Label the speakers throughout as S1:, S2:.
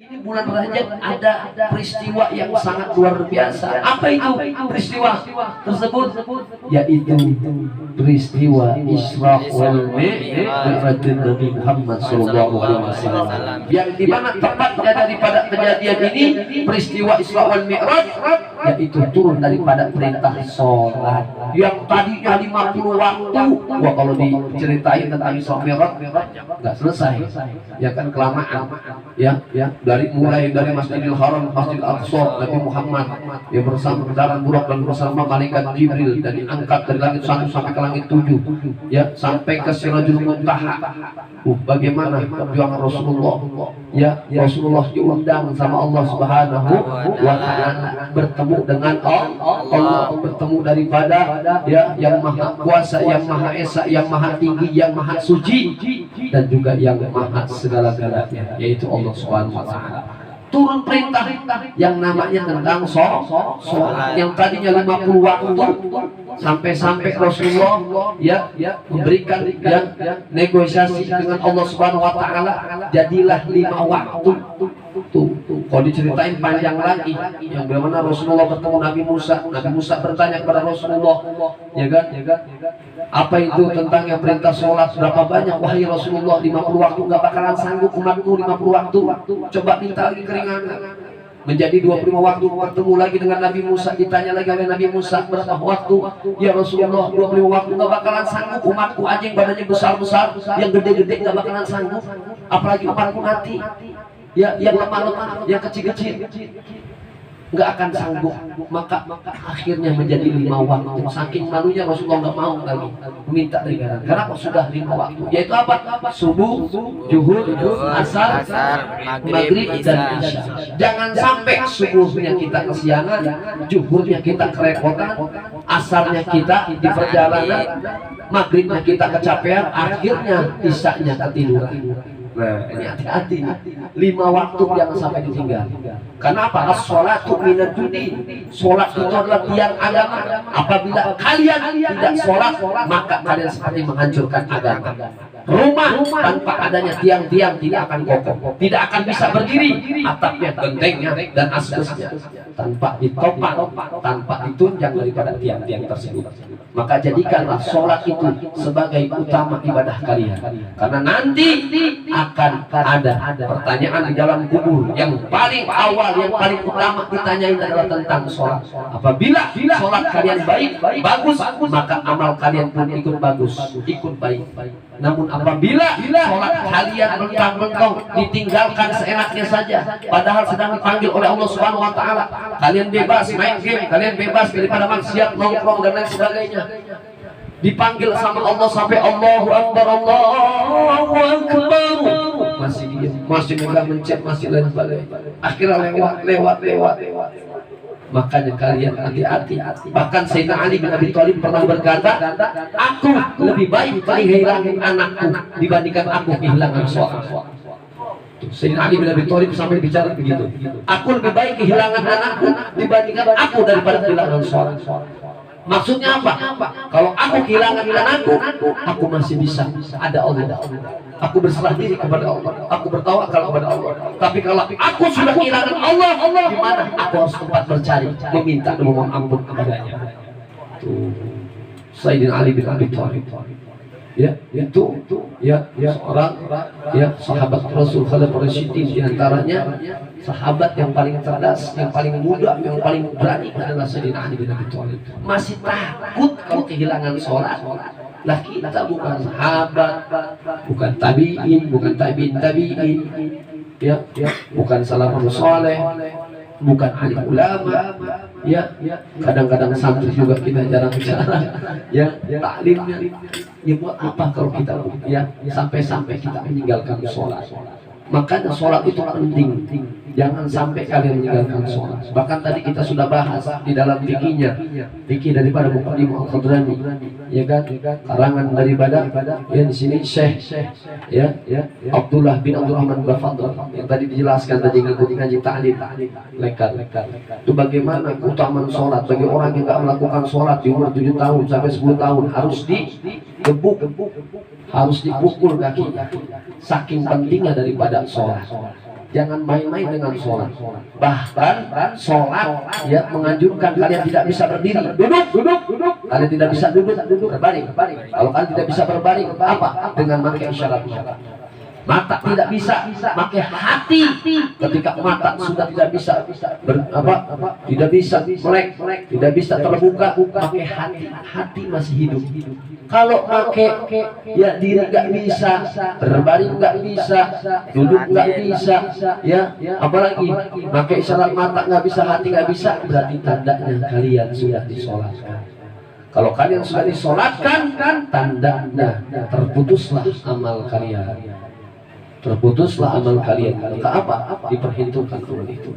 S1: Ini bulan Rajab ada peristiwa yang sangat luar biasa. Apa itu peristiwa tersebut? Yaitu peristiwa Isra wal Mi'raj Nabi Muhammad SAW. Yang dimana tepatnya daripada kejadian ini peristiwa Isra wal Mi'raj, yaitu turun daripada perintah sholat. Yang tadinya 50 waktu, wah kalau diceritain tentang Isra wal Mi'raj nggak selesai. Ya kan kelamaan. Ya mulai dari Masjidil Haram, Masjidil Aqsa, Nabi Muhammad yang bersama kendaraan burak dan bersama malaikat Jibril dan diangkat dari langit 1 sampai ke langit 7, ya sampai ke Sirajul Muntaha. Bagaimana perjuangan Rasulullah? Ya Rasulullah diundang sama Allah Subhanahu wa Ta'ala, bertemu dengan Allah, bertemu daripada ya yang Maha Kuasa, yang Maha Esa, yang Maha Tinggi, yang Maha Suci, dan juga yang Maha segala-galanya, yaitu Allah Subhanahu wa Ta'ala. Turun perintah yang namanya tentang sholat yang tadinya 50 waktu, sampai Rasulullah ya memberikan negosiasi dengan Allah Subhanahu wa Ta'ala, jadilah 5 waktu. Kalau diceritain panjang lagi, yang bagaimana Rasulullah bertemu Nabi Musa bertanya kepada Rasulullah, ya kan, apa itu tentang yang perintah sholat berapa banyak? Wahai Rasulullah, 50 waktu nggak bakalan sanggup umatku 50 waktu, coba minta lagi keringanan. Menjadi 25 waktu, bertemu lagi dengan Nabi Musa, ditanya lagi oleh Nabi Musa berapa waktu? Ya Rasulullah, 25 waktu nggak bakalan sanggup umatku aja yang badannya besar-besar, yang gede-gede nggak bakalan sanggup, apalagi umatku nanti ya yang lemah-lemah, yang kecil-kecil nggak akan sanggup. Maka akhirnya menjadi 5 waktu. Saking malunya Rasulullah nggak mau lagi minta ringanan. Kenapa? Sudah 5 waktu, yaitu apa? Subuh, zuhur, asar, maghrib, dan isya. Jangan sampai subuhnya kita kesiangan, zuhurnya kita kerepotan, asarnya kita di perjalanan, maghribnya kita kecapean, akhirnya isyanya ketiduran. Nah, ini hati-hati, 5 waktu jangan sampai ditinggal. Kenapa? As-sholatu minad din. Sholat itu adalah tiang agama. Apabila kalian tidak sholat, maka kalian seperti menghancurkan agama. Rumah tanpa adanya tiang-tiang tidak akan kokoh, tidak akan bisa berdiri. Atapnya, gentengnya, dan asbesnya tanpa ditopang, tanpa ditunjang daripada tiang-tiang tersebut. Maka jadikanlah sholat itu sebagai utama ibadah kalian, karena nanti akan ada pertanyaan di dalam kubur. Yang paling awal, yang paling utama ditanyain adalah tentang sholat. Apabila sholat kalian baik, bagus, maka amal kalian pun ikut bagus, ikut baik. Namun apabila sholat kalian mentang-mentang ditinggalkan seenaknya saja, padahal sedang dipanggil oleh Allah Subhanahu wa Ta'ala, kalian bebas main game, kalian bebas daripada maksiat, nongkrong dan lain sebagainya, dipanggil sama Allah sampai Allahu Akbar, Allahu Akbar, masih diam, masih megang mencet, masih lain sebagainya, akhirnya lewat. Makanya kalian hati-hati. Bahkan Sayyidina Ali bin Abi Thalib pernah berkata, aku lebih baik kehilangan anakku dibandingkan aku kehilangan sholat. Sayyidina Ali bin Abi Thalib sampai bicara begitu, aku lebih baik kehilangan anakku dibandingkan aku daripada kehilangan sholat. Maksudnya apa? Kalau aku kehilangan anakku, aku masih bisa ada Allah. Aku berserah diri kepada Allah, aku bertawakal kepada Allah. Tapi kalau aku sudah kehilangan Allah, di mana aku harus tempat bercari, meminta dan memohon ampun kepadanya. Sayyidina Ali bin Abi Thalib, ya itu seorang sahabat Rasul Khalifah Rasyidin, diantaranya sahabat yang paling cerdas, yang paling muda, yang paling berani adalah Sayyidina Ali bin Abi Thalib. Masih takut kalau kehilangan sholat. Lah kita bukan sahabat, bukan tabi'in, bukan tabi'in, bukan salafus saleh, bukan alim ulama, kadang-kadang santri juga kita jarang-jarang, taklimnya. Ya buat apa kalau kita sampai kita meninggalkan sholat? Makanya sholat itu penting. Jangan sampai kalian meninggalkan sholat. Bahkan tadi kita sudah bahas di dalam fikihnya, fikih daripada Muqaddimah Al-Khadrami, ya kan, karangan daripada di sini Syekh Abdullah bin Abdul Rahman Bafadl yang tadi dijelaskan tadi ngikuti ngaji ta'lim lekar. Itu bagaimana keutamaan sholat bagi orang yang nggak melakukan sholat di umur 7 tahun sampai 10 tahun, harus digebuk, harus dipukul kaki, saking pentingnya daripada sholat. Jangan main-main dengan sholat. Bahkan sholat ya menganjurkan kalian tidak bisa berdiri, duduk. Kalian tidak bisa duduk, berbaring. Kalau kalian tidak bisa berbaring, apa? Dengan pakai isyarat. Mata tidak bisa, pakai hati. Ketika mata sudah tidak bisa tidak bisa melek, tidak bisa terbuka, pakai hati. Hati masih hidup. Kalau pakai ya diri nggak bisa, berbaring nggak bisa, duduk nggak bisa, ya apalagi pakai isyarat mata nggak bisa, hati nggak bisa, berarti tandanya kalian sudah disolatkan. Kalau kalian sudah disolatkan, kan tandanya terputuslah amal kalian. Terputuslah amal kalian. Maka apa? Diperhitungkan amal itu.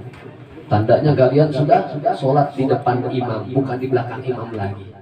S1: Tandanya kalian sudah sholat di depan imam, bukan di belakang imam lagi.